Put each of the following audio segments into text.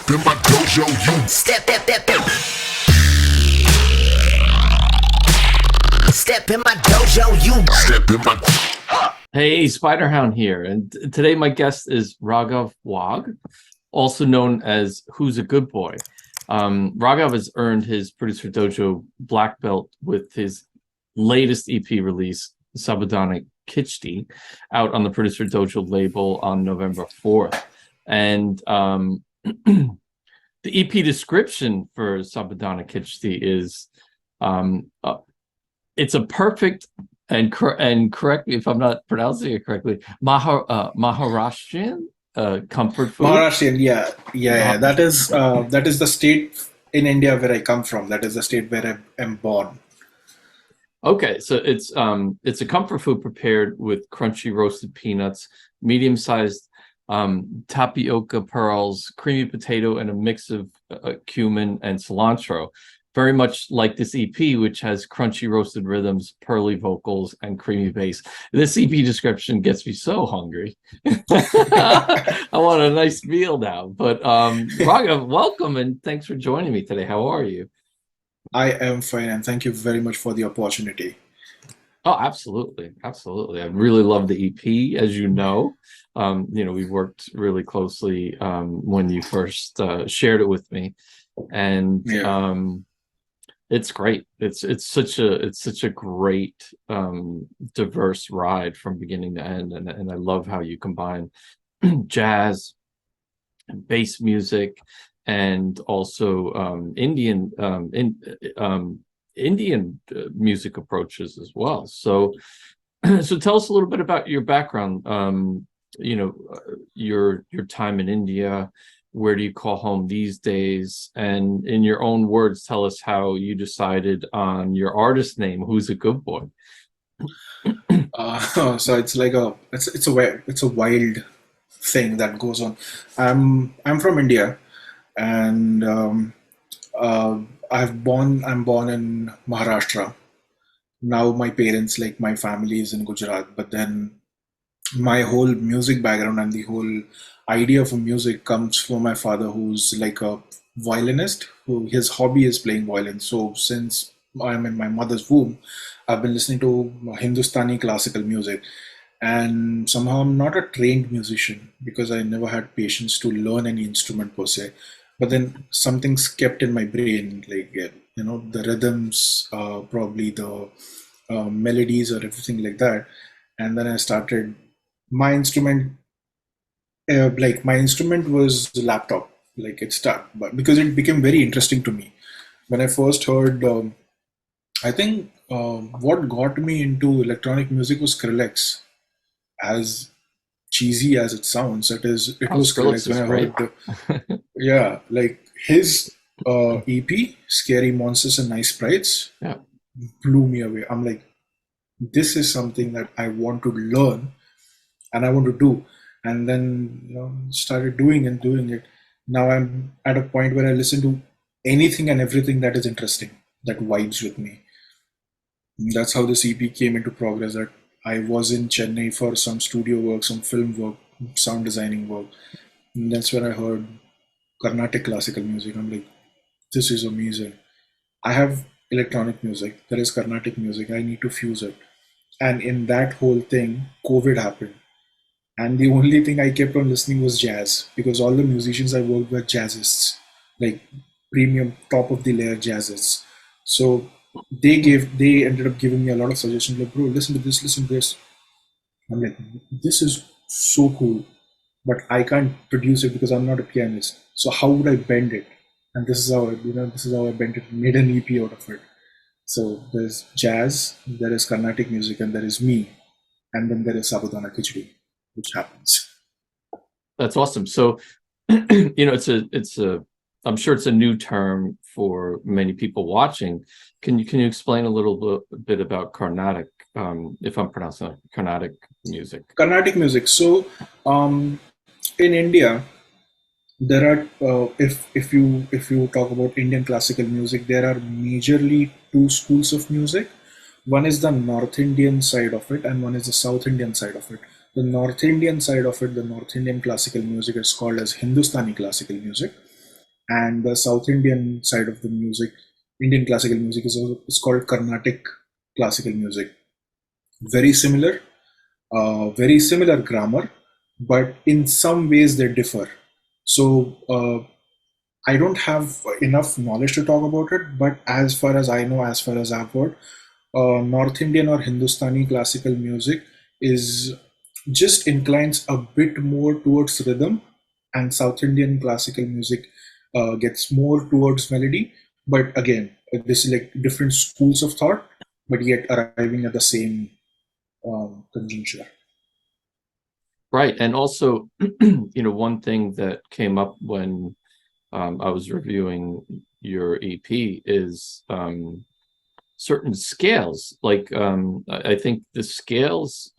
in my dojo, you step in my dojo, you step in my. Hey, Spiderhound here, and today my guest is Raghav Wag, also known as Who's a Good Boy. Raghav has earned his Producerdojo black belt with his latest EP release, Sabudana Khichdi, out on the Producerdojo label on November 4th. And the EP description for Sabudana Khichdi is it's a perfect and correct me if I'm not pronouncing it correctly, Maharashtrian comfort food. Maharashtrian, yeah. That is the state in India where I come from. That is the state where I am born. Okay, so it's a comfort food prepared with crunchy roasted peanuts, medium-sized tapioca pearls, creamy potato, and a mix of cumin and cilantro. Very much like this EP, which has crunchy roasted rhythms, pearly vocals, and creamy bass. This EP description gets me so hungry. I want a nice meal now. But Raghav, welcome and thanks for joining me today. How are you? I am fine, and thank you very much for the opportunity. Oh, absolutely, absolutely. I really love the EP, as you know. We worked really closely when you first shared it with me, and it's great. It's such a great diverse ride from beginning to end, and I love how you combine jazz and bass music and also Indian music approaches as well. So tell us a little bit about your background. Your time in India. Where do you call home these days? And in your own words, tell us how you decided on your artist name, Who's a Good Boy. So it's like it's a wild thing that goes on. I'm from India, and I'm born in Maharashtra. Now my parents, like my family, is in Gujarat, but then my whole music background and the whole idea for music comes from my father, who's like a violinist, who his hobby is playing violin. So since I'm in my mother's womb, I've been listening to Hindustani classical music, and somehow I'm not a trained musician because I never had patience to learn any instrument per se. But then something's kept in my brain, like the rhythms, probably the melodies or everything like that. And then I started my instrument. My instrument was the laptop. Like it started, but because it became very interesting to me when I first heard. I think what got me into electronic music was Skrillex. As cheesy as it sounds, it was Skrillex Skrillex when is I great. heard. Yeah, like his EP, Scary Monsters and Nice Sprites, Yeah. blew me away. I'm like, this is something that I want to learn and I want to do. And then started doing it. Now I'm at a point where I listen to anything and everything that is interesting, that vibes with me. That's how this EP came into progress. That I was in Chennai for some studio work, some film work, sound designing work. And that's when I heard Carnatic classical music. I'm like, this is amazing. I have electronic music, there is Carnatic music, I need to fuse it. And in that whole thing, COVID happened. And the only thing I kept on listening was jazz because all the musicians I worked with were jazzists, like premium top of the layer jazzists. So they ended up giving me a lot of suggestions like, bro, listen to this. I'm like, this is so cool, but I can't produce it because I'm not a pianist. So how would I bend it? And this is how I bent it, made an EP out of it. So there's jazz, there is Carnatic music, and there is me, and then there is Sabudana Khichdi, which happens. That's awesome. So, I'm sure it's a new term for many people watching. Can you explain a little bit about Carnatic, if I'm pronouncing it, Carnatic music? Carnatic music. So, in India, there are if you talk about Indian classical music, there are majorly two schools of music. One is the North Indian side of it, and one is the South Indian side of it. The North Indian side of it, the North Indian classical music is called as Hindustani classical music, and the South Indian side of the music, Indian classical music, is called Carnatic classical music. Very similar grammar, but in some ways they differ. So I don't have enough knowledge to talk about it, but as far as I know, as far as I've heard, North Indian or Hindustani classical music is just inclines a bit more towards rhythm, and South Indian classical music gets more towards melody. But again, this is like different schools of thought, but yet arriving at the same conjuncture. Right. And also, one thing that came up when I was reviewing your EP is certain scales. Like I think the scales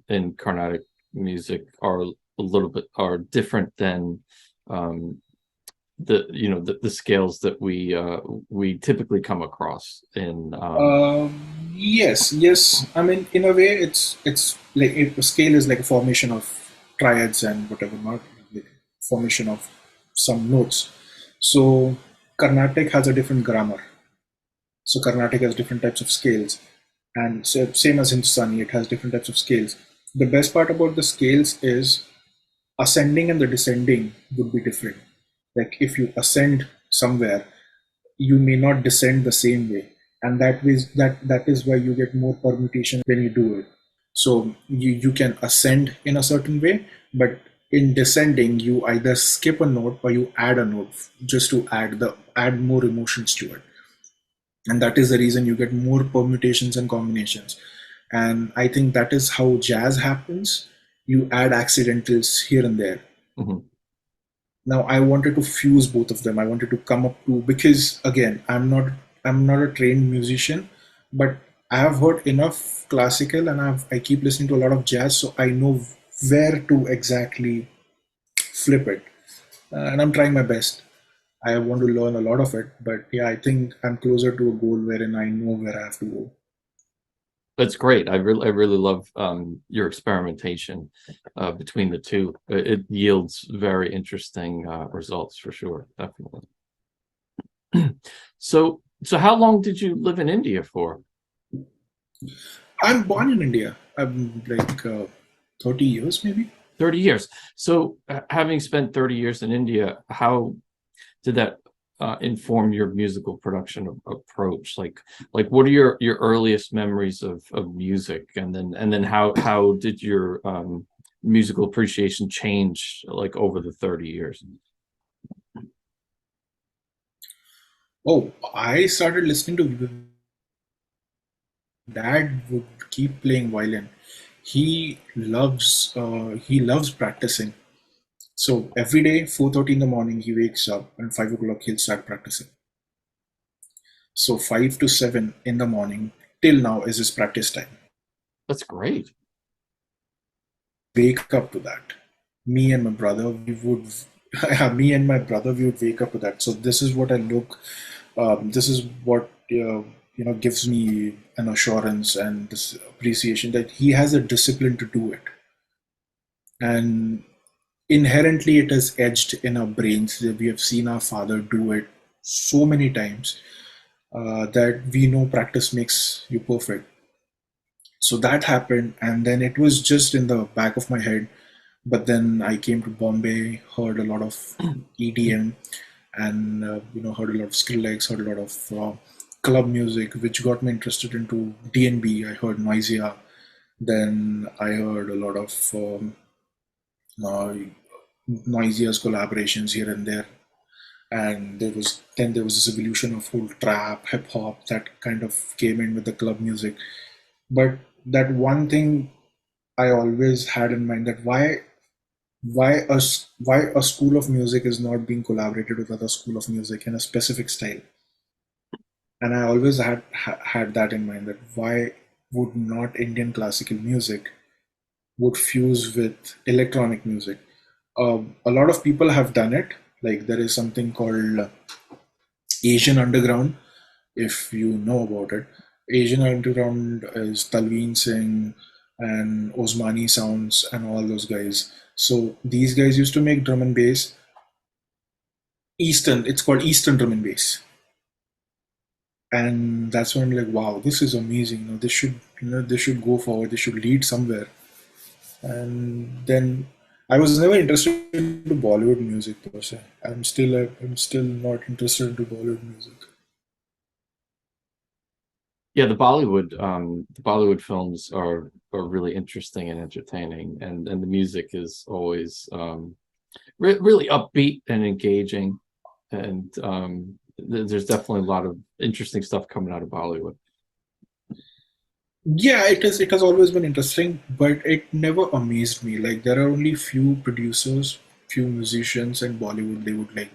in Carnatic music are a little bit are different than the scales that we typically come across in Yes. I mean, in a way, it's like a scale is like a formation of triads and whatever, not like formation of some notes. So Carnatic has a different grammar. So Carnatic has different types of scales, and so same as Hindustani, it has different types of scales. The best part about the scales is ascending and the descending would be different. Like if you ascend somewhere, you may not descend the same way, and that is why you get more permutation when you do it. So you can ascend in a certain way, but in descending you either skip a note or you add a note just to add more emotions to it, and that is the reason you get more permutations and combinations. And I think that is how jazz happens. You add accidentals here and there. Mhm. Now I wanted to fuse both of them. I wanted to come up to, because again, I'm not a trained musician, but I have heard enough classical and I keep listening to a lot of jazz, so I know where to exactly flip it. And I'm trying my best. I want to learn a lot of it, but yeah, I think I'm closer to a goal wherein I know where I have to go. That's great. I really love your experimentation between the two. It yields very interesting results for sure, definitely. So how long did you live in India for? I'm born in India. I'm like 30 years maybe. 30 years. So having spent 30 years in India, how did that inform your musical production approach? Like what are your earliest memories of music, and then how did your musical appreciation change like over the 30 years? Oh, I started listening to dad would keep playing violin. He loves practicing. So every day, 4:30 in the morning, he wakes up and 5 o'clock he'll start practicing. So 5 to 7 in the morning till now is his practice time. That's great. Wake up to that. Me and my brother, we would, me and my brother, we would wake up to that. So this is what I look. This is what gives me an assurance and this appreciation that he has a discipline to do it, and inherently it is edged in our brains. That we have seen our father do it so many times that we know practice makes you perfect. So that happened, and then it was just in the back of my head. But then I came to Bombay, heard a lot of EDM, and heard a lot of Skrillex, heard a lot of club music, which got me interested into DnB. I heard Noisia, then I heard a lot of uh, Noisia's collaborations here and there, and there was this evolution of whole trap, hip hop that kind of came in with the club music. But that one thing I always had in mind, that why a school of music is not being collaborated with other school of music in a specific style. And I always had that in mind, that why would not Indian classical music would fuse with electronic music. A lot of people have done it. Like there is something called Asian Underground, if you know about it. Asian Underground is Talveen Singh and Osmani Sounds and all those guys. So these guys used to make drum and bass. Eastern. It's called Eastern Drum and Bass, and that's when I'm like, wow, this is amazing. This should go forward. This should lead somewhere. And then I was never interested in Bollywood music per se. I'm still not interested into Bollywood music. Yeah, the Bollywood films are really interesting and entertaining, and the music is always really upbeat and engaging, and there's definitely a lot of interesting stuff coming out of Bollywood. Yeah, it is. It has always been interesting, but it never amazed me. Like there are only few producers, few musicians in Bollywood. They would like,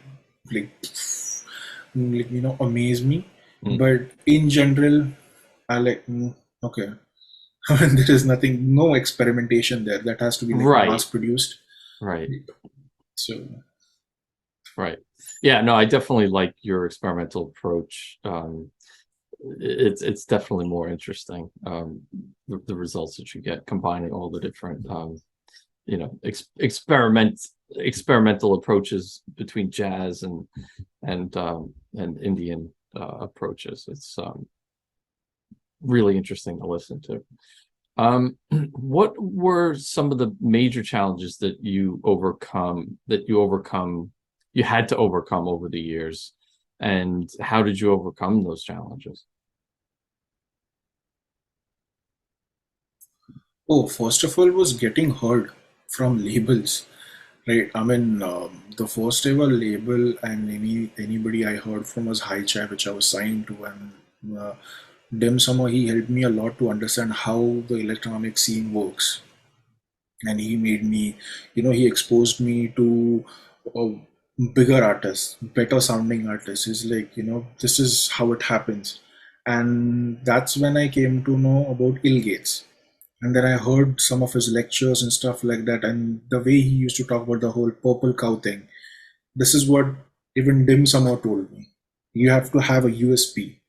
amaze me. Mm. But in general, I like okay. There is nothing, no experimentation there. That has to be like mass Right, produced. right, So right. Yeah, no, I definitely like your experimental approach. It's definitely more interesting. The results that you get combining all the different experimental approaches between jazz and Indian approaches. It's really interesting to listen to. What were some of the major challenges that you had to overcome over the years, and how did you overcome those challenges? oh, first of all, was getting heard from labels, right? I mean, the first ever label and anybody I heard from was High Chai, which I was signed to, and Dim somehow he helped me a lot to understand how the electronic scene works, and he made me, he exposed me to uh, bigger artists, better sounding artists. He's like, this is how it happens, and that's when I came to know about Ill Gates. And then I heard some of his lectures and stuff like that, and the way he used to talk about the whole purple cow thing. This is what even Dim somehow told me. You have to have a USP.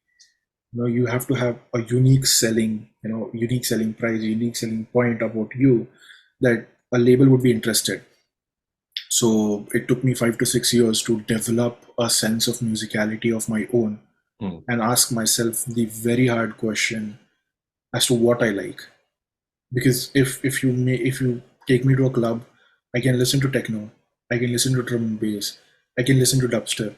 You have to have a unique selling price, unique selling point about you that a label would be interested. So it took me 5 to 6 years to develop a sense of musicality of my own Mm. and ask myself the very hard question as to what I like. Because if you take me to a club, I can listen to techno, I can listen to drum and bass, I can listen to dubstep,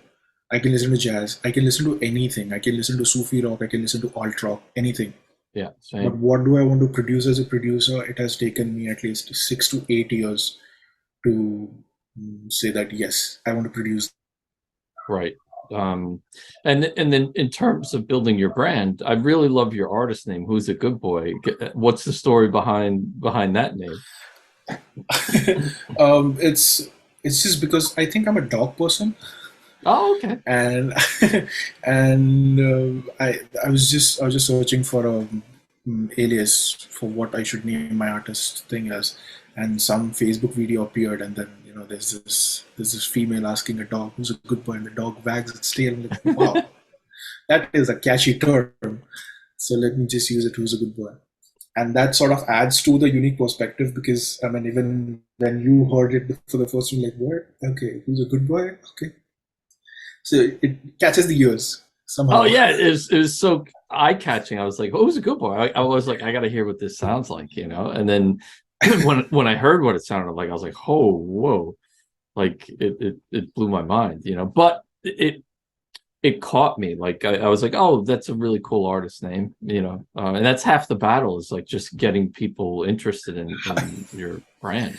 I can listen to jazz, I can listen to anything, I can listen to Sufi rock, I can listen to alt rock, anything. Yeah, But same. what do I want to produce as a producer? It has taken me at least 6 to 8 years to say that yes, I want to produce. Right. And then in terms of building your brand, I really love your artist name, Who's a Good Boy. What's the story behind that name? It's just because I think I'm a dog person, Oh, okay. and and I was just searching for a alias for what I should name my artist thing as, and some Facebook video appeared, and then there's this female asking a dog who's a good boy, and the dog wags its tail. I'm like, wow, that is a catchy term. So let me just use it. Who's a good boy? And that sort of adds to the unique perspective because I mean, even when you heard it for the first time, like, what? Okay, who's a good boy? Okay, so it catches the ears Oh somehow. yeah, it was so eye-catching. I was like, "Oh, who's a good boy?" I was like, "I got to hear what this sounds like." And then when I heard what it sounded like, I was like, "Oh, whoa!" Like it blew my mind. But it caught me. Like I was like, "Oh, that's a really cool artist name." And that's half the battle is like just getting people interested in your brand.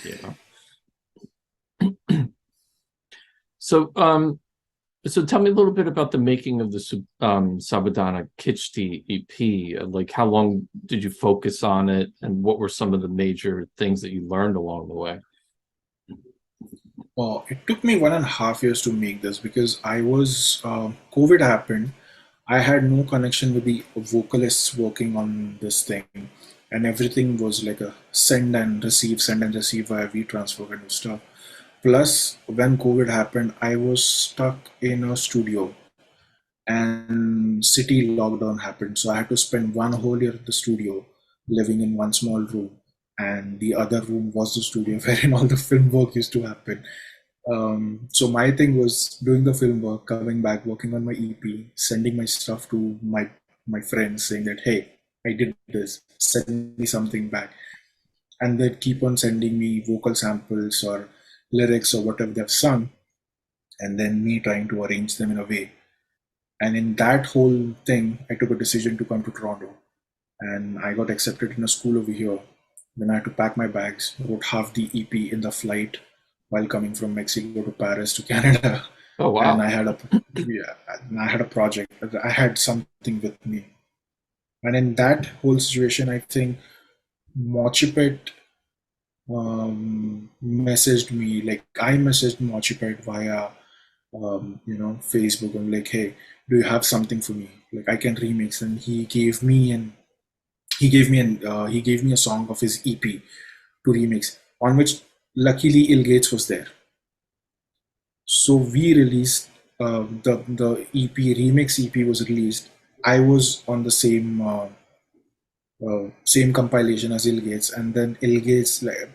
So So tell me a little bit about the making of the Sabudana Khichdi EP. Like, how long did you focus on it, and what were some of the major things that you learned along the way? It took me 1.5 years to make this because I was COVID happened. I had no connection with the vocalists working on this thing, and everything was like a send and receive via WeTransfer kind of stuff. Plus, when COVID happened, I was stuck in a studio, and city lockdown happened. So I had to spend one whole year at the studio, living in one small room, and the other room was the studio wherein all the film work used to happen. So my thing was doing the film work, coming back, working on my EP, sending my stuff to my friends, saying that, hey, I did this, send me something back, and they'd keep on sending me vocal samples or lyrics or whatever they've sung, and then me trying to arrange them in a way. And in that whole thing, I took a decision to come to Toronto, and I got accepted in a school over here. Then I had to pack my bags, wrote half the EP in the flight while coming from Mexico to Paris to Canada. Oh And wow. I had a project. I had something with me. And in that whole situation, I think Mochipet messaged me, like I messaged Mochipet via Facebook. I'm like, hey, do you have something for me? Like I can remix. And he gave me a song of his EP to remix, on which luckily Ill Gates was there. So we released the EP remix EP was released. I was on the same compilation as Ill Gates, and then Ill Gates like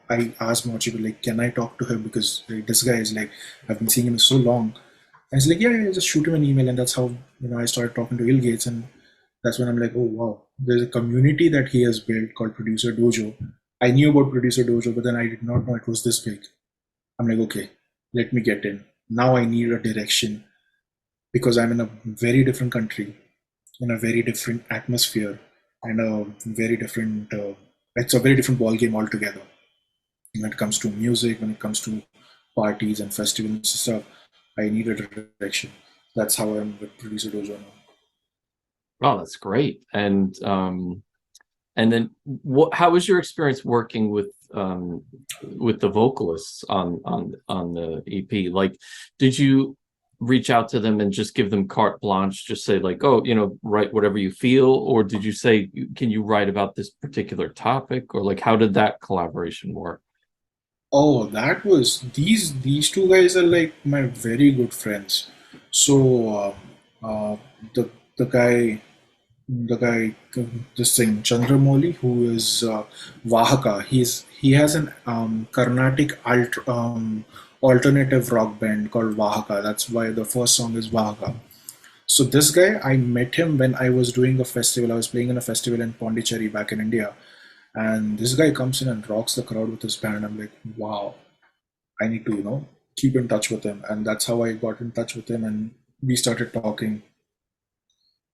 I asked Mochi like, can I talk to him because like, this guy is like I've been seeing him so long, and he's like, yeah, just shoot him an email, and that's how I started talking to Ill Gates, and that's when I'm like, oh wow, there's a community that he has built called Producerdojo. I knew about Producerdojo, but then I did not know it was this big. I'm like, okay, let me get in. Now I need a direction because I'm in a very different country, in a very different atmosphere, and a very different. It's a very different ball game altogether. When it comes to music, when it comes to parties and festivals and stuff, I need a direction. That's how I'm with Producer Dojo now. Oh, that's great. And then how was your experience working with the vocalists on the EP? Like, did you reach out to them and just give them carte blanche, just say like, oh, write whatever you feel, or did you say, can you write about this particular topic, or like how did that collaboration work? Oh, that was these two guys are like my very good friends. So uh, the the guy the guy this thing Chandramouli, who is Vahaka. He has an Carnatic alternative rock band called Vahaka. That's why the first song is Vahaka. So this guy, I met him when I was doing a festival. I was playing in a festival in Pondicherry back in India, and this guy comes in and rocks the crowd with his band. I'm like, wow, I need to keep in touch with him, and that's how I got in touch with him, and we started talking.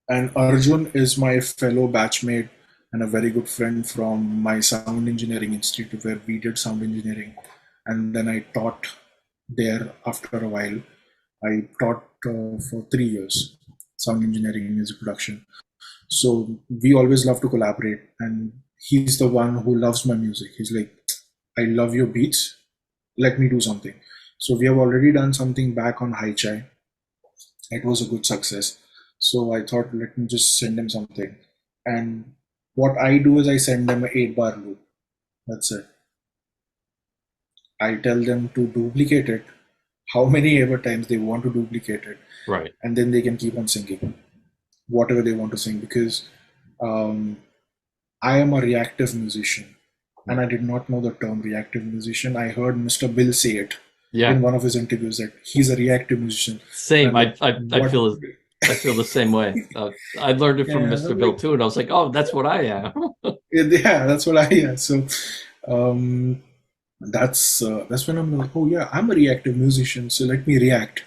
And Arjun is my fellow batchmate and a very good friend from my sound engineering institute where we did sound engineering. And then I taught there after a while. I taught for 3 years sound engineering and music production. So we always love to collaborate. And he's the one who loves my music. He's like, I love your beats. Let me do something. So we have already done something back on High Chai. It was a good success. So I thought, let me just send him something. And what I do is I send them an 8 bar loop. That's it. I tell them to duplicate it, how many ever times they want to duplicate it, Right. and then they can keep on singing whatever they want to sing. Because um, I am a reactive musician, and I did not know the term reactive musician. I heard Mr. Bill say it Yeah. in one of his interviews that he's a reactive musician. Same. Like, I feel the same way. I learned it from Yeah, Mr. I'm Bill like, too, and I was like, oh, that's what I am. yeah, that's what I yeah. So um, that's when I'm like, oh yeah, I'm a reactive musician. So let me react.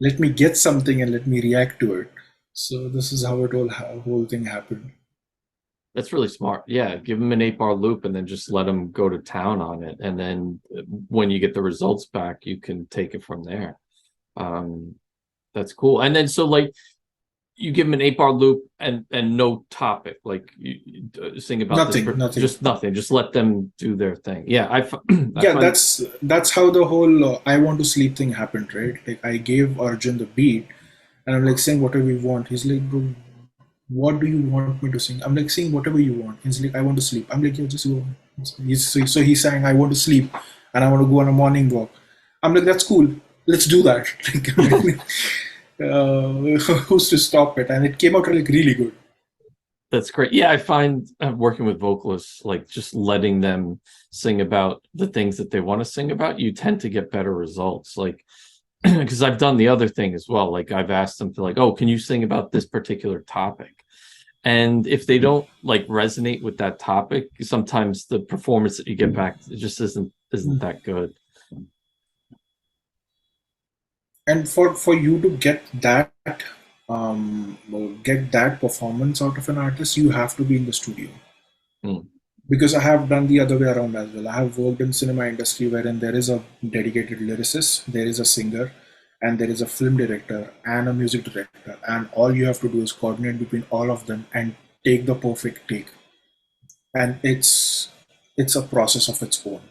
Let me get something and let me react to it. So this is how it whole thing happened. That's really smart. Yeah, give them an 8 bar loop and then just let them go to town on it. And then when you get the results back, you can take it from there. Um, that's cool. And then so like you give them an 8 bar loop and no topic, like you sing about this, Nothing. just nothing. Just let them do their thing. Yeah, I Yeah, find that's how the whole "I want to sleep" thing happened, right? Like I gave Arjun the beat, and I'm like, sing whatever you want. He's like, bro, what do you want me to sing? I'm like, sing whatever you want. He's like, I want to sleep. I'm like, yeah, just go. So he sang, I want to sleep, and I want to go on a morning walk. I'm like, that's cool. Let's do that. Like, who's to stop it? And it came out like really good. That's great. Yeah, I find working with vocalists, like just letting them sing about the things that they want to sing about, you tend to get better results. Like, because I've done the other thing as well. Like, I've asked them to, like, oh, can you sing about this particular topic? And if they don't like resonate with that topic, sometimes the performance that you get back it just isn't that good. And for you to get that performance out of an artist, you have to be in the studio. Mm. Because I have done the other way around as well. I have worked in cinema industry wherein there is a dedicated lyricist, there is a singer, and there is a film director and a music director, and all you have to do is coordinate between all of them and take the perfect take. And it's a process of its own.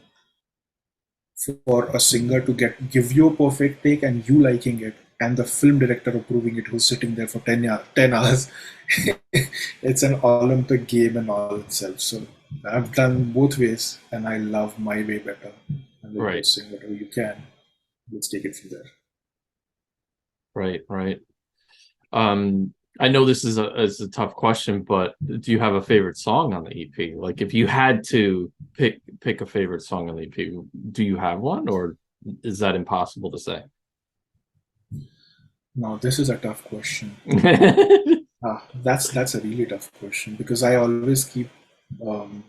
For a singer to give you a perfect take and you liking it, and the film director approving it, who's sitting there for 10 hours, it's an Olympic game in all itself. So I've done both ways, and I love my way better. And then Right, just sing whatever you can. Let's take it from there. right. I know this is a tough question, but do you have a favorite song on the EP? Like, if you had to pick a favorite song on the EP, do you have one, or is that impossible to say? Now, this is a tough question. That's a really tough question because I always keep um,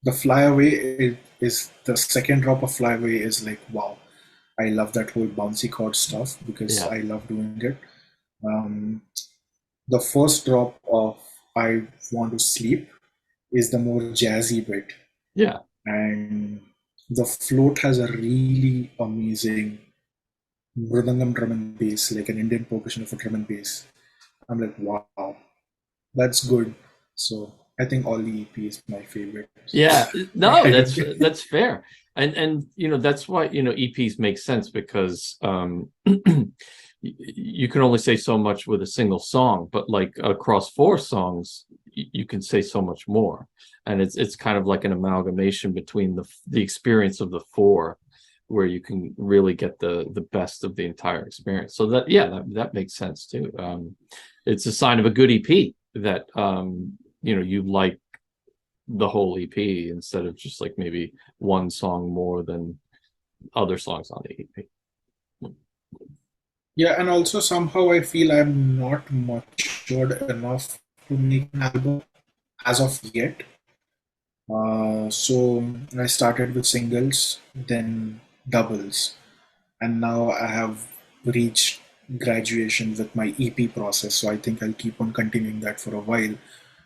the flyaway is the second drop of flyaway is like wow. I love that whole bouncy chord stuff because Yeah, I love doing it. Um, the first drop of I Want to Sleep is the more jazzy bit, yeah. and the float has a really amazing mridangam drum and bass, like an Indian percussion of a drum and bass. I'm like, wow, that's good. So I think all the EP is my favorite. Yeah, no, I that's fair. And that's why EPs make sense because you can only say so much with a single song, but like across four songs you can say so much more. And it's kind of like an amalgamation between the experience of the four where you can really get the best of the entire experience. So that yeah, that makes sense too. It's a sign of a good EP that you like the whole EP instead of just like maybe one song more than other songs on the EP. Yeah, and also somehow I feel I'm not matured enough to make an album as of yet. So I started with singles, then doubles, and now I have reached graduation with my EP process. So I think I'll keep on continuing that for a while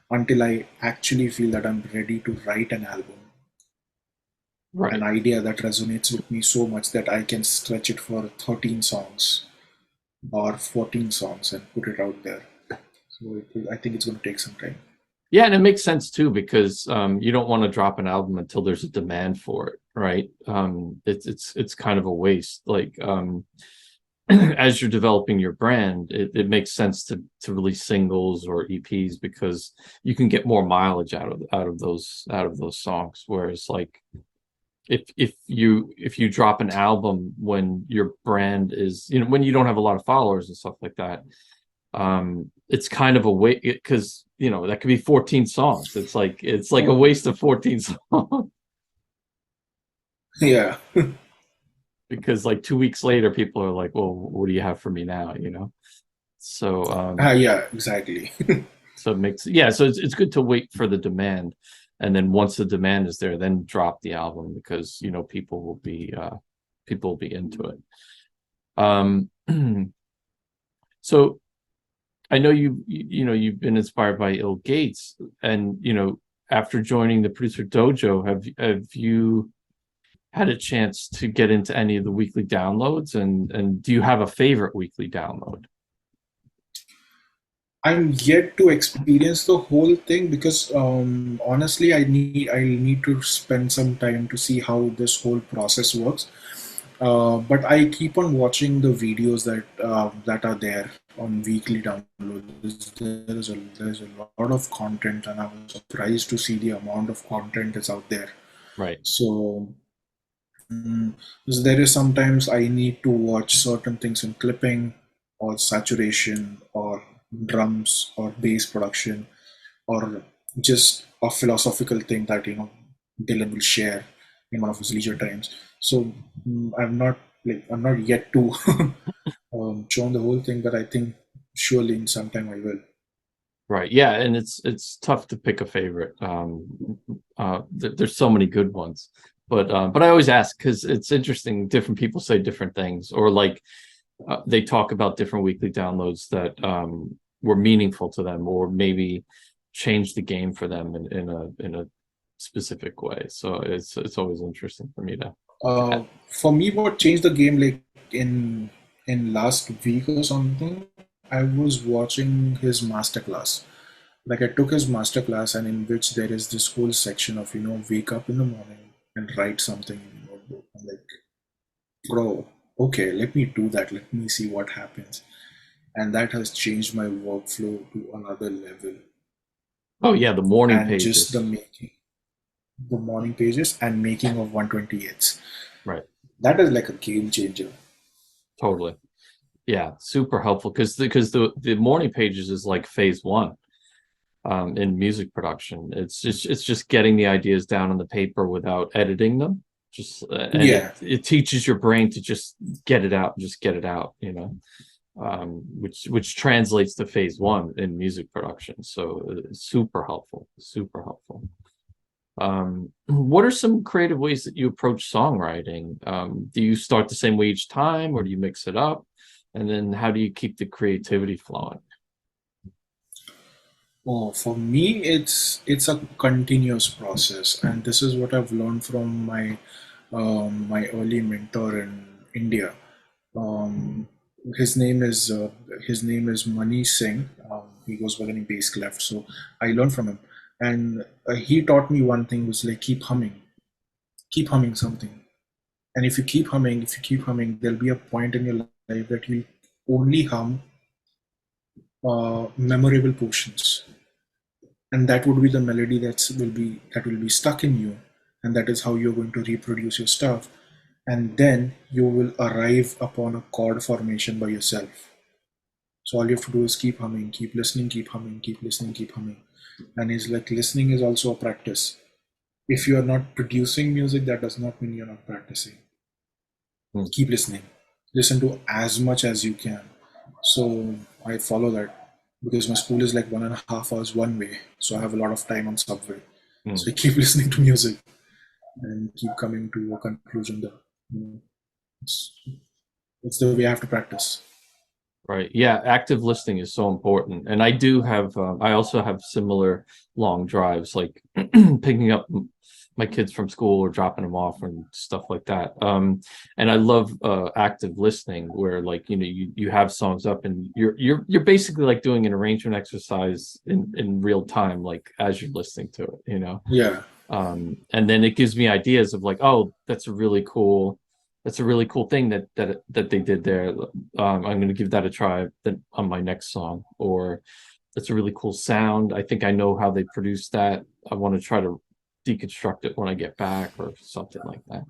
until I actually feel that I'm ready to write an album, an Right. idea that resonates with me so much that I can stretch it for 13 songs or 14 songs and put it out there. So I think it's going to take some time. Yeah, and it makes sense too because you don't want to drop an album until there's a demand for it, right? It's kind of a waste. Like as you're developing your brand, it makes sense to release singles or EPs because you can get more mileage out of those songs. Whereas like if you drop an album when your brand is when you don't have a lot of followers and stuff like that, it's kind of a waste because that could be 14 songs. It's like a Oh, waste of 14 songs yeah. because like 2 weeks later people are like, well, what do you have for me now, so Yeah, exactly. so it makes yeah so it's good to wait for the demand, and then once the demand is there, then drop the album because people will be into it. um so I know you've been inspired by Ill Gates, and after joining the Producer Dojo, have you had a chance to get into any of the weekly downloads, and do you have a favorite weekly download? I'm yet to experience the whole thing because honestly, I need to spend some time to see how this whole process works. But I keep on watching the videos that are there on weekly downloads. There's a lot of content, and I was surprised to see the amount of content is out there. Right. So, so there is sometimes I need to watch certain things in clipping or saturation or drums or bass production. or just a philosophical thing that Dylan will share in one of his leisure times. So I'm not yet to shown the whole thing, but I think surely in some time I will. Right. Yeah, and it's tough to pick a favorite. There's so many good ones, but I always ask because it's interesting. Different people say different things, or like they talk about different weekly downloads that were meaningful to them, or maybe changed the game for them in a specific way. So it's always interesting for me to. For me, what changed the game, like in last week or something, I was watching his masterclass. Like I took his masterclass, and in which there is this whole section of wake up in the morning and write something in your notebook. I'm like, bro, okay, let me do that. Let me see what happens, and that has changed my workflow to another level. Oh yeah, the morning And just pages. the morning pages and making of 128s. Right. That is like a game changer. Totally. Yeah, super helpful because the morning pages is like phase one in music production. It's just getting the ideas down on the paper without editing them. Just and Yeah. it teaches your brain to just get it out, just get it out, which translates to phase one in music production. So super helpful, super helpful. What are some creative ways that you approach songwriting? Do you start the same way each time, or do you mix it up? And then how do you keep the creativity flowing? Oh, for me, it's a continuous process, and this is what I've learned from my early mentor in India. Um, his name is Mani Singh. He goes by the name Bass Cleft. So I learned from him, and he taught me one thing was like keep humming something. And if you keep humming, there'll be a point in your life that you only hum memorable portions, and that would be the melody that will be stuck in you, and that is how you're going to reproduce your stuff, and then you will arrive upon a chord formation by yourself. So all you have to do is keep humming, keep listening, keep humming, keep listening, keep humming. And it's like listening is also a practice. If you are not producing music, that does not mean you're not practicing. Hmm. Keep listening, listen to as much as you can. So I follow that because my school is like 1.5 hours one way, so I have a lot of time on subway. Hmm. So I keep listening to music and keep coming to a conclusion that it's, it's the way I have to practice. Right. Yeah, active listening is so important. And I do have, I also have similar long drives, like picking up my kids from school or dropping them off and stuff like that. And I love active listening where like, you have songs up and you're basically like doing an arrangement exercise in real time, like as you're listening to it. Yeah. And then it gives me ideas of like, oh, that's a really cool thing that they did there. I'm going to give that a try on my next song. Or that's a really cool sound. I think I know how they produced that. I want to try to deconstruct it when I get back, or something like that.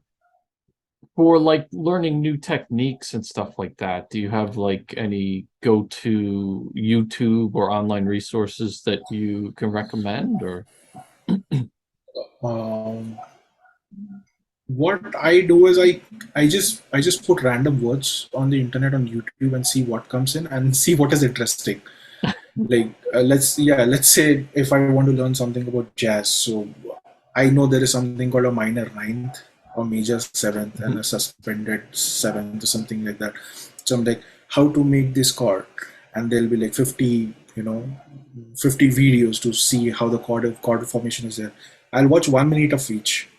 For like learning new techniques and stuff like that, do you have like any go-to YouTube or online resources that you can recommend? Or Um, what I do is I just put random words on the internet on YouTube and see what comes in and see what is interesting. Like let's say if I want to learn something about jazz, so I know there is something called a minor ninth or major seventh and a suspended seventh or something like that. So I'm like, how to make this chord, and there'll be like 50 videos to see how the chord formation is there. I'll watch 1 minute of each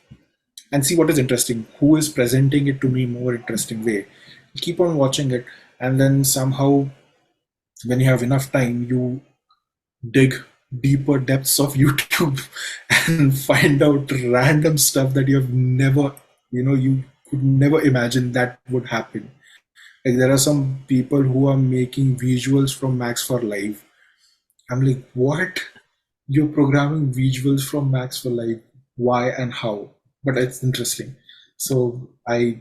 and see what is interesting, who is presenting it to me more interesting way. Keep on watching it, and then somehow when you have enough time, you dig deeper depths of YouTube and find out random stuff that you have never, you could never imagine that would happen. Like there are some people who are making visuals from Max for Live. I'm like, what? You're programming visuals from Max for Live? Why and how? But it's interesting. So I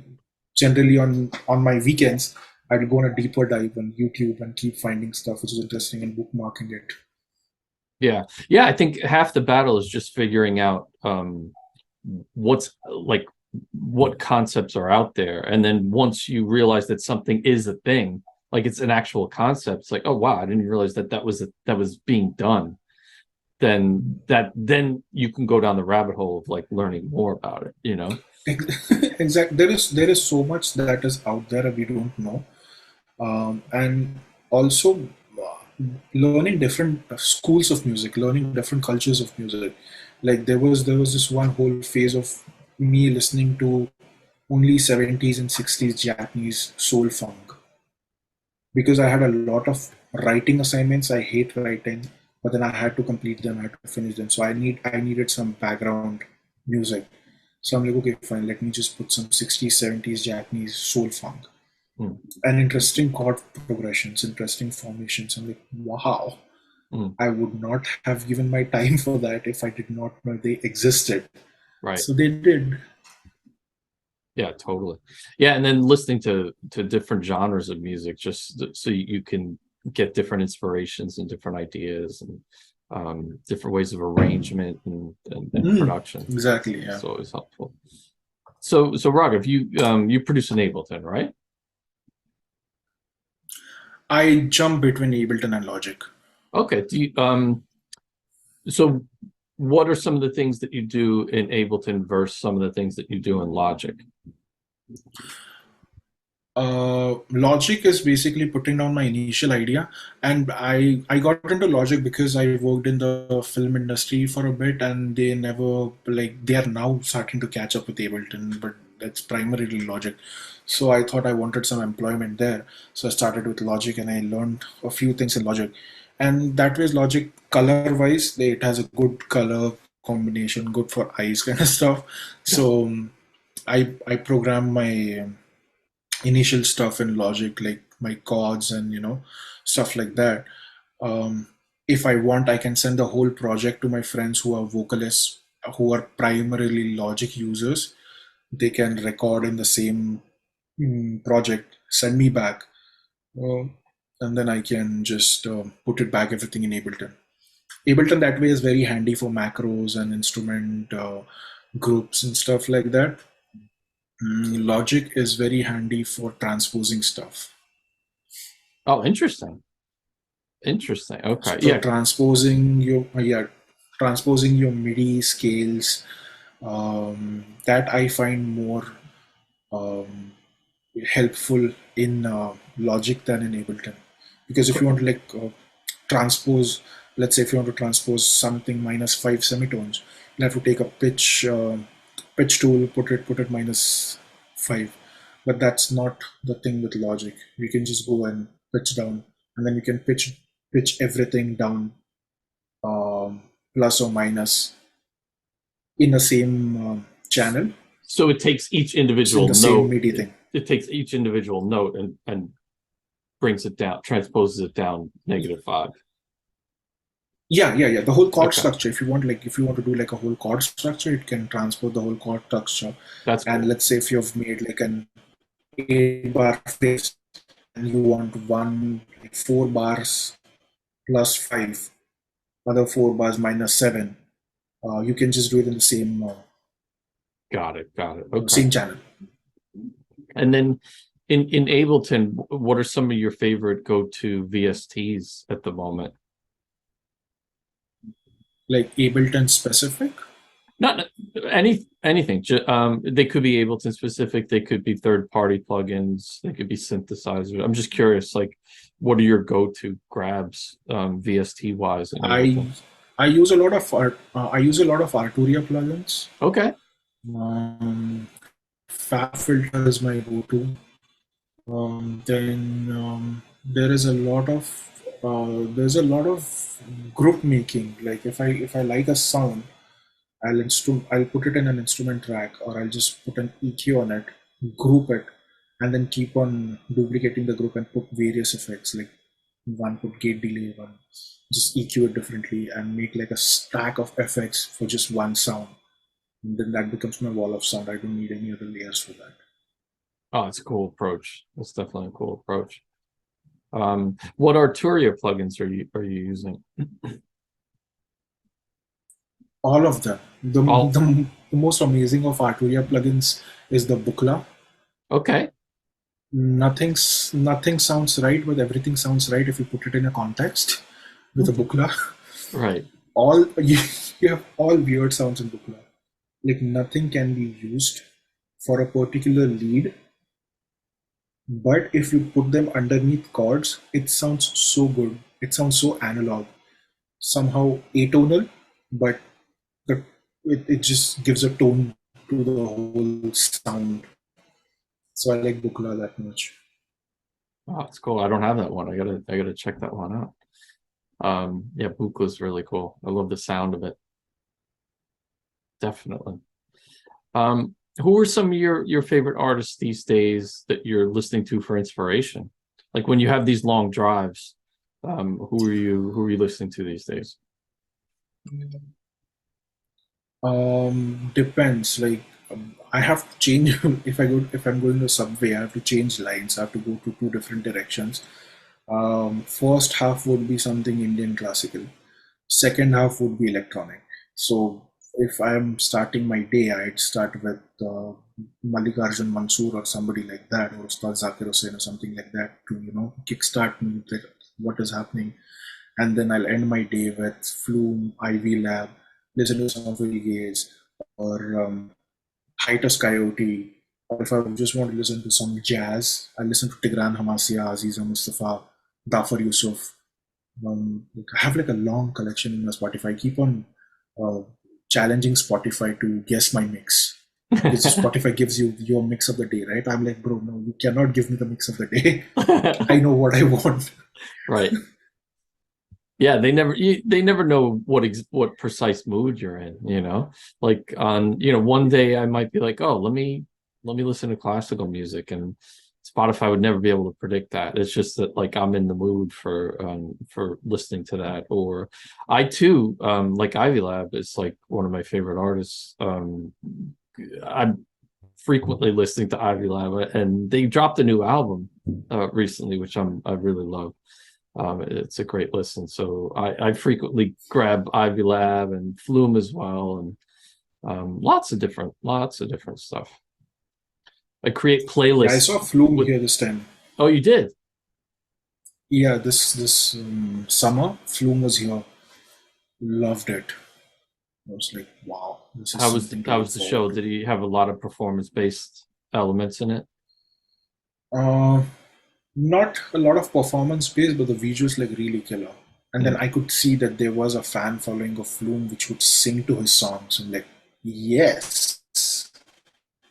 generally on my weekends I'd go on a deeper dive on YouTube and keep finding stuff which is interesting and bookmarking it. Yeah. Yeah, I think half the battle is just figuring out what's like what concepts are out there. And then once you realize that something is a thing, like it's an actual concept, it's like, oh wow, I didn't realize that that was being done. Then you can go down the rabbit hole of like learning more about it, you know? Exactly. There is so much that is out there we don't know, and also learning different schools of music, learning different cultures of music. Like there was this one whole phase of me listening to only 70s and 60s Japanese soul funk because I had a lot of writing assignments. I hate writing, but then I had to complete them, I had to finish them. So I needed some background music. So I'm like, okay, fine, let me just put some 60s, 70s Japanese soul funk Mm, and interesting chord progressions, interesting formations. I'm like, wow, mm, I would not have given my time for that if I did not know they existed. right. So they did. Yeah, totally. Yeah, and then listening to different genres of music just so you can get different inspirations and different ideas and different ways of arrangement and Mm, production. exactly, yeah. It's always helpful. So Raghav, you produce in Ableton, right? I jump between Ableton and Logic. Okay. So what are some of the things that you do in Ableton versus some of the things that you do in Logic? Logic is basically putting down my initial idea, and I got into Logic because I worked in the film industry for a bit, and they never like they are now starting to catch up with Ableton, but that's primarily Logic. So I thought I wanted some employment there, so I started with Logic, and I learned a few things in Logic, and that way Logic color wise, it has a good color combination, good for eyes kind of stuff. Yeah. So I program my initial stuff in Logic, like my chords and stuff like that. Um, if I want, I can send the whole project to my friends who are vocalists, who are primarily Logic users. They can record in the same project, send me back, uh, and then I can just put it back everything in Ableton. Ableton that way is very handy for macros and instrument groups and stuff like that. Logic is very handy for transposing stuff. Oh, interesting. Interesting. Okay. So Yeah. transposing your MIDI scales, that I find more um, helpful in Logic than in Ableton. Because if you want to transpose, let's say if you want to transpose something -5 semitones, you have to take a pitch tool, put it -5. But that's not the thing with Logic. You can just go and pitch down, and then you can pitch everything down, plus or minus in the same channel. So it takes each It's in individual the same note. MIDI thing. It takes each individual note and brings it down, transposes it down -5. Yeah. The whole chord Okay. structure. If you want to do like a whole chord structure, it can transport the whole chord structure. That's And cool. let's say if you've made like an 8-bar phrase and you want 4 bars +5, other 4 bars -7, you can just do it in the Got it. Got it. Okay. same channel. And then in Ableton, what are some of your favorite go-to VSTs at the moment? Like Ableton specific. Not anything. They could be Ableton specific. They could be third-party plugins. They could be synthesizers. I'm just curious, like, what are your go-to grabs, VST wise in I Ableton? I use a lot of I use a lot of Arturia plugins. Okay. Fab filter is my go-to. Then there's a lot of group making. Like if I like a sound, I'll put it in an instrument track, or I'll just put an EQ on it, group it, and then keep on duplicating the group and put various effects. Like one put gate delay, one just EQ it differently, and make like a stack of effects for just one sound. And then that becomes my wall of sound. I don't need any other layers for that. Oh, it's a cool approach. That's definitely a cool approach. What Arturia plugins are you using? All of them. All The most amazing of Arturia plugins is the Bukla. okay. Nothing sounds right, but everything sounds right if you put it in a context with a Bukla. Right. All you have all weird sounds in Bukla. Like nothing can be used for a particular lead, but if you put them underneath chords, it sounds so good. It sounds so analog, somehow atonal, but the, it just gives a tone to the whole sound. So I like Bukla that much. Oh, it's cool. I don't have that one. I gotta check that one out. Yeah, Bukla's really cool. I love the sound of it. Definitely. Who are some of your favorite artists these days that you're listening to for inspiration? Like when you have these long drives, who are you listening to these days? Depends. Like I have to change if I'm going to subway, I have to change lines. I have to go to two different directions. First half would be something Indian classical. Second half would be electronic. So if I'm starting my day, I'd start with Mallikarjun Mansoor or somebody like that, or Ustad Zakir Hussain or something like that to kickstart me with what is happening, and then I'll end my day with Flume, Ivy Lab, listen to some of the Gaze, or Hiatus Coyote, or if I just want to listen to some jazz, I listen to Tigran Hamasia, Aziza Mustafa, Dafar Yusuf. Like, I have like a long collection in my Spotify. I keep on uh, challenging Spotify to guess my mix because Spotify gives you your mix of the day, right? I'm like, bro, no, you cannot give me the mix of the day. I know what I want. Right. Yeah, they never know what precise mood you're in, you know? Like on, one day I might be like, "Oh, let me listen to classical music," and Spotify would never be able to predict that. It's just that like I'm in the mood for listening to that. Or I too like Ivy Lab is like one of my favorite artists. I'm frequently listening to Ivy Lab, and they dropped a new album recently, which I really love. It's a great listen. So I frequently grab Ivy Lab and Flume as well, and lots of different stuff. I create Yeah, I playlists saw Flume with. here this time. Oh, you did? Yeah, this summer, Flume was here. Loved it. I was like, wow, this is something to How look was the show? forward to. Did he have a lot of performance based elements in it? Uh, Not a lot of performance based, but the visuals like really killer. And then Mm, I could see that there was a fan following of Flume which would sing to his songs. I'm like, yes,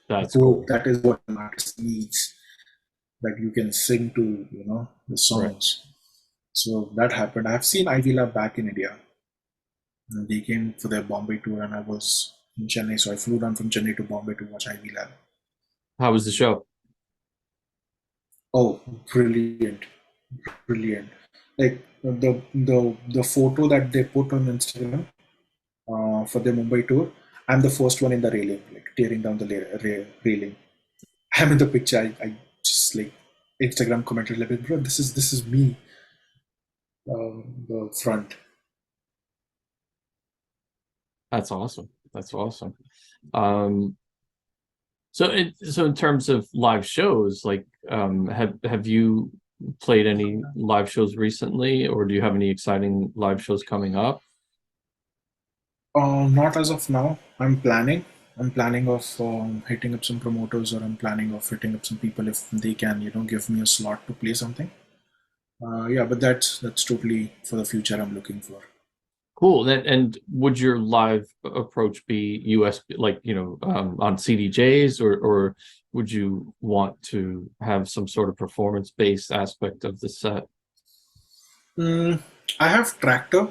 that's go. cool. That is what an artist needs. That you can sing to, the Right. songs. So that happened. I've seen Ivy Lab back in India. And they came for their Bombay tour, and I was in Chennai, so I flew down from Chennai to Bombay to watch Ivy Lab. How was the show? Oh, brilliant, brilliant! Like the photo that they put on Instagram for the Mumbai tour. I'm the first one in the railing, like tearing down the railing. I'm in the picture. I just like Instagram commented like, bro, this is me. The front. That's awesome. That's awesome. Um, so in terms of live shows, like have you played any live shows recently, or do you have any exciting live shows coming up? Not as of now. I'm planning. I'm planning of hitting up some promoters, or I'm planning of hitting up some people if they can, give me a slot to play something. Yeah, but that's totally for the future. I'm looking for. Cool. And would your live approach be USB, like on CDJs, or would you want to have some sort of performance based aspect of the set? Mm, I have Tractor,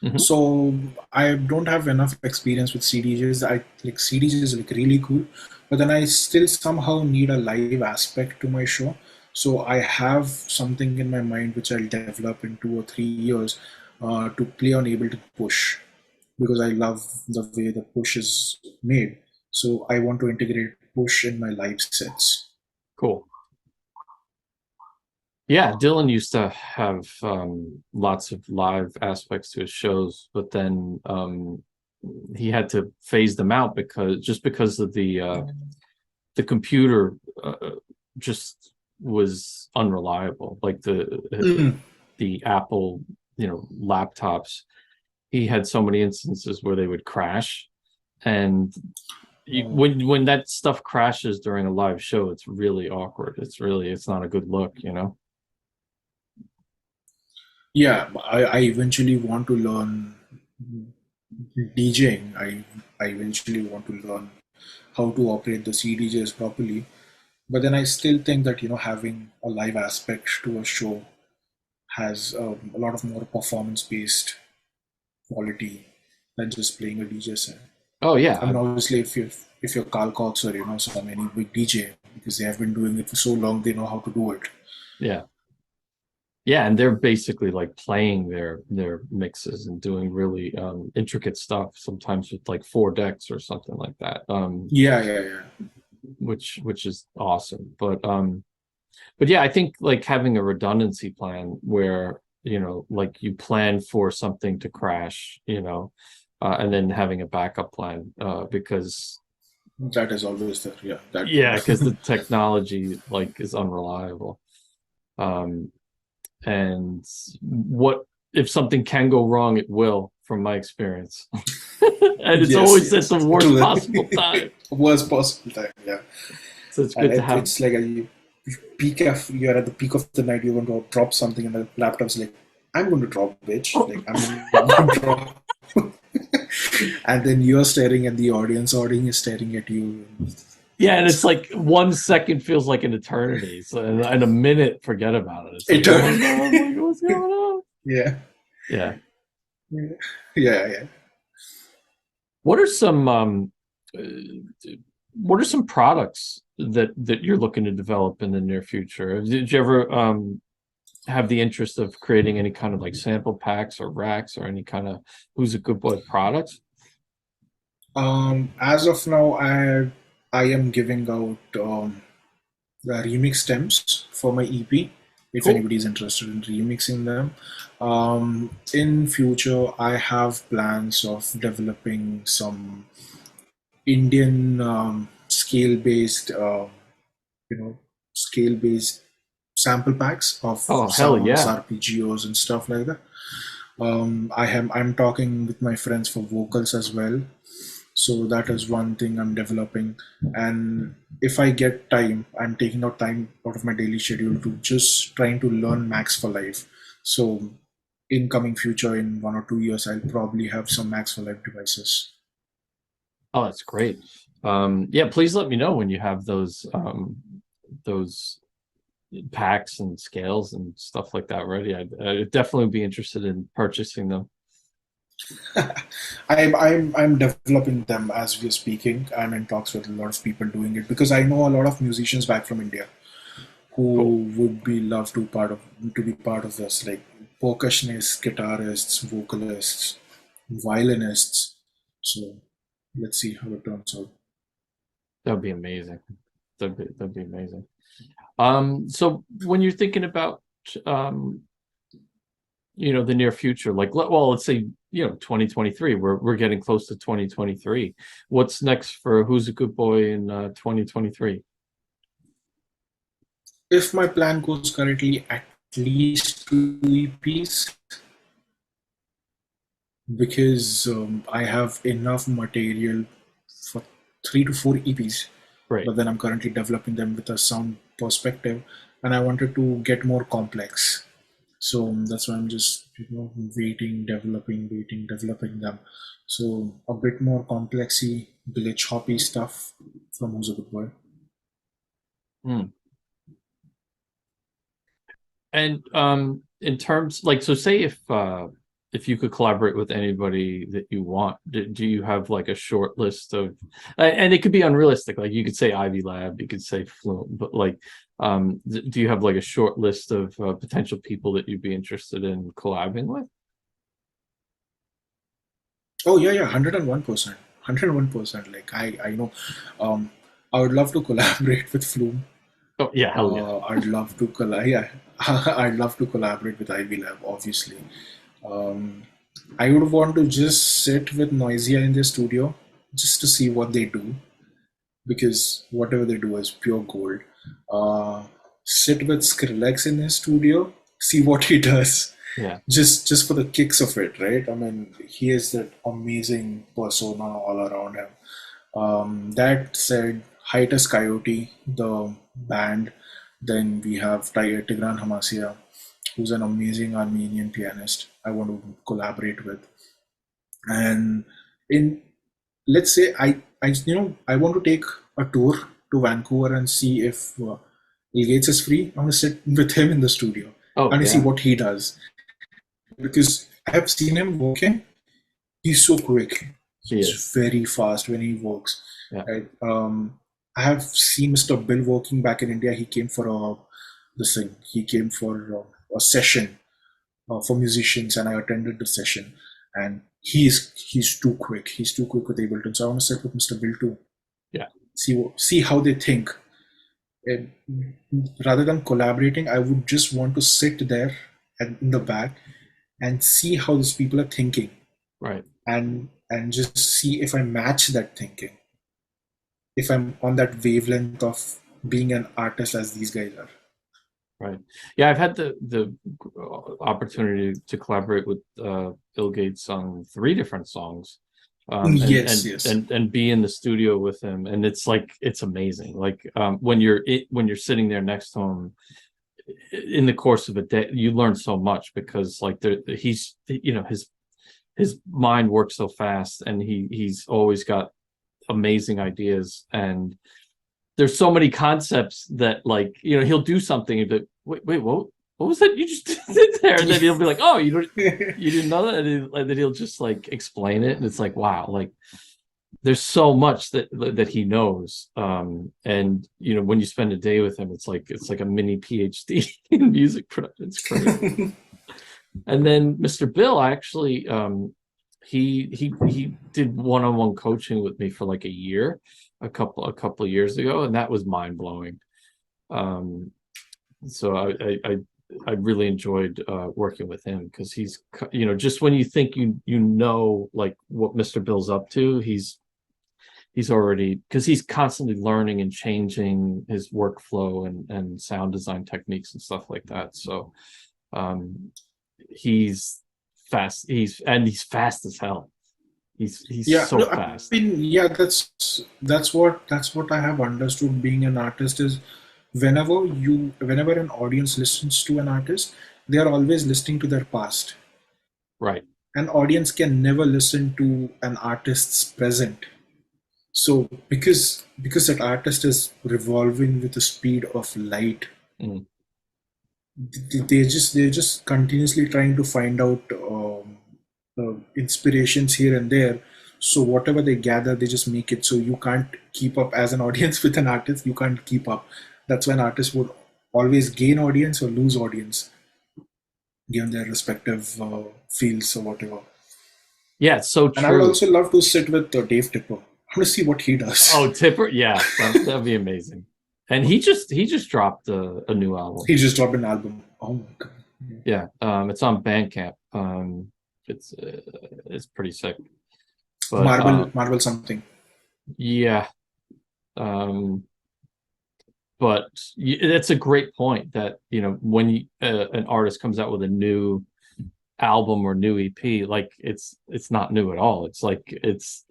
Hmm. so I don't have enough experience with CDJs. I like CDJs like really cool, but then I still somehow need a live aspect to my show. So I have something in my mind which I'll develop in 2 or 3 years to play on Ableton Push because I love the way the push is made. So I want to integrate push in my live sets. Cool. Yeah, Dylan used to have lots of live aspects to his shows, but then he had to phase them out because of the computer just was unreliable. Like the Apple, laptops, he had so many instances where they would crash, and when that stuff crashes during a live show, it's really awkward. It's not a good look, Yeah, I eventually want to learn DJing. I eventually want to learn how to operate the CDJs properly. But then I still think that having a live aspect to a show has a lot of more performance-based quality than just playing a DJ set. Oh I mean, yeah, obviously, if you're Carl Cox or some any big DJ, because they have been doing it for so long, they know how to do it. yeah. Yeah, and they're basically like playing their mixes and doing really intricate stuff, sometimes with like 4 decks or something like that. Yeah, yeah, yeah. Which is awesome. But yeah, I think like having a redundancy plan where, like you plan for something to crash, and then having a backup plan, because That is always there. Yeah, that. yeah, because the technology like is unreliable. Um, and what if something can go wrong, it will, from my experience. And it's Yes, always at yes. the worst True. possible time. Worst possible time. Yeah, So it's and good to have. it's like you're at the peak of the night. You're going to drop something, and the laptop's like, "I'm going to drop, bitch." Like I'm going to drop. And then you're staring at the audience is staring at you. Yeah, and it's like 1 second feels like an eternity. So and a minute, forget about it. It's like, oh my god, Eternal. like, what's going on? Yeah, Yeah. yeah, yeah. What are some uh, what are some products that you're looking to develop in the near future? Did you ever have the interest of creating any kind of like sample packs or racks or any kind of Who's a Good Boy products? As of now, I am giving out the remix stems for my EP. If Cool. anybody is interested in remixing them, in future I have plans of developing some Indian scale-based, you know, scale-based sample packs of Oh, hell sounds, yeah. arpeggios, and stuff like that. I'm talking with my friends for vocals as well. So that is one thing I'm developing. And if I get time, I'm taking out time out of my daily schedule to just trying to learn Max for Life. So in coming future, in 1 or 2 years, I'll probably have some Max for Life devices. Oh, that's great. Yeah, please let me know when you have those packs and scales and stuff like that ready. I'd definitely be interested in purchasing them. I'm developing them as we're speaking. I'm in talks with a lot of people doing it because I know a lot of musicians back from India Cool. who would be love to be part of this, like percussionists, guitarists, vocalists, violinists. So let's see how it turns out. That'd be amazing. That'd be amazing. So when you're thinking about um, the near future, like let's say 2023, we're getting close to 2023. What's next for Who's a Good Boy in 2023? If my plan goes correctly, at least 2 EPs, because I have enough material for 3 to 4 EPs. Great. But then I'm currently developing them with a sound perspective, and I wanted to get more complex. So that's why I'm just waiting, developing them. So a bit more complexy, glitch hoppy stuff from Who's a Good Boy. Hmm. And in terms like, so say if you could collaborate with anybody that you want, do you have like a short list of, and it could be unrealistic, like you could say Ivy Lab, you could say Flume, but like do you have like a short list of potential people that you'd be interested in collabing with? Oh yeah, yeah, 101%, 101%. Like I know, um, I would love to collaborate with Flume. Oh yeah, hell yeah. I'd love to yeah, I'd love to collaborate with Ivy Lab, obviously. Um, I would want to just sit with Noisia in their studio just to see what they do, because whatever they do is pure gold. Uh, Sit with Skrillex in his studio, see what he does, Yeah. just for the kicks of it, right? I mean, he is that amazing persona all around him. That said, Hiatus Coyote, the band, then we have Tigran Hamasia, who's an amazing Armenian pianist I want to collaborate with. And in, let's say I want to take a tour to Vancouver and see if Bill Gates is free. I want to sit with him in the studio Oh and see yeah, what he does, because I have seen him working. He's so quick. he He's is. very fast when he works. Yeah. Right? I have seen Mr. Bill working back in India. He came for this thing. He came for a session for musicians, and I attended the session. And he's too quick. He's too quick with Ableton. So I want to sit with Mr. Bill too. Yeah. See how they think. And rather than collaborating, I would just want to sit there and in the back and see how these people are thinking, Right. and just see if I match that thinking, if I'm on that wavelength of being an artist as these guys are. Right. Yeah, I've had the opportunity to collaborate with Bill Gates on 3 different songs, and Yes, yes. be in the studio with him, and it's like it's amazing. Like when you're sitting there next to him in the course of a day, you learn so much because like he's his mind works so fast, and he's always got amazing ideas, and there's so many concepts that like he'll do something and be, wait what was that you just did there, and then he'll be like, oh, you didn't know that, and then he'll just like explain it, and it's like, wow, like there's so much that he knows, and when you spend a day with him, it's like a mini PhD in music production. It's crazy. And then Mr. Bill, I actually he did one-on-one coaching with me for like a year, a couple of years ago, and that was mind-blowing. So I really enjoyed working with him, because he's just when you think like what Mr. Bill's up to, he's already, because he's constantly learning and changing his workflow and sound design techniques and stuff like that. So he's fast. He's fast as hell. He's Yeah, so no, I fast. mean, yeah, that's what I have understood being an artist is, whenever an audience listens to an artist, they are always listening to their past. Right. An audience can never listen to an artist's present. So because that artist is revolving with the speed of light, Mm. they're just continuously trying to find out inspirations here and there. So whatever they gather, they just make it. So you can't keep up as an audience with an artist. You can't keep up. That's when artists would always gain audience or lose audience, given their respective fields or whatever. Yeah, it's so And I would true. also love to sit with Dave Tipper. I want to see what he does. Oh, Tipper, yeah, that'd be amazing. And he just dropped a new album. He just dropped an album. Oh my god! Yeah, it's on Bandcamp. It's pretty sick. But Marvel something. yeah, um, but it's a great point that when an artist comes out with a new album or new EP, like it's not new at all. It's like it's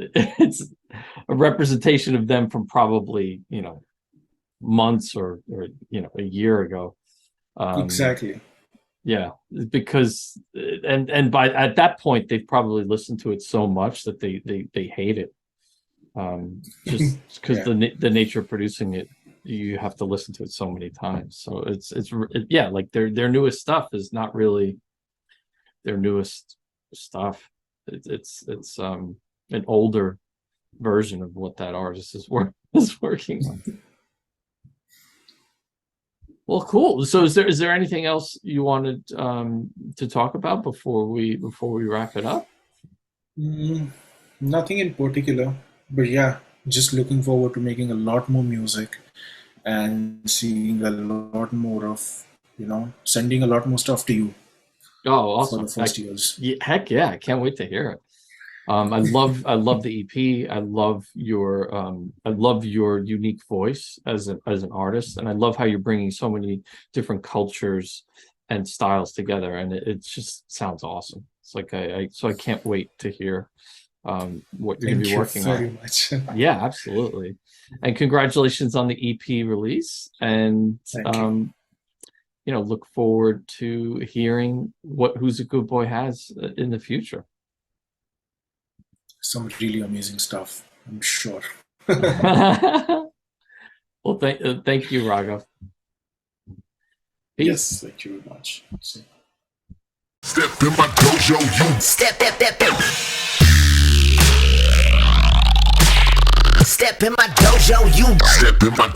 a representation of them from probably months or a year ago. Exactly. Yeah, because and by at that point they've probably listened to it so much that they hate it, just because Yeah. the nature of producing it, you have to listen to it so many times. So yeah, like their newest stuff is not really their newest stuff. It's an older version of what that artist is working on. Well, cool. So is there anything else you wanted to talk about before we wrap it up? Nothing in particular, but yeah, just looking forward to making a lot more music and seeing a lot more of, sending a lot more stuff to you. Oh, for awesome. the first years. Yeah, heck yeah, I can't wait to hear it. I love the EP. I love your unique voice as an artist, and I love how you're bringing so many different cultures and styles together, and it just sounds awesome. It's like I can't wait to hear what you're going to Thank be you working very on. much. Yeah, absolutely. And congratulations on the EP release, and Thank you. look forward to hearing what Who's a Good Boy has in the future. Some really amazing stuff, I'm sure. Well, thank you, Raghav. Peace. Yes, thank you very much. So, Step in my dojo, you step in my dojo, you step in my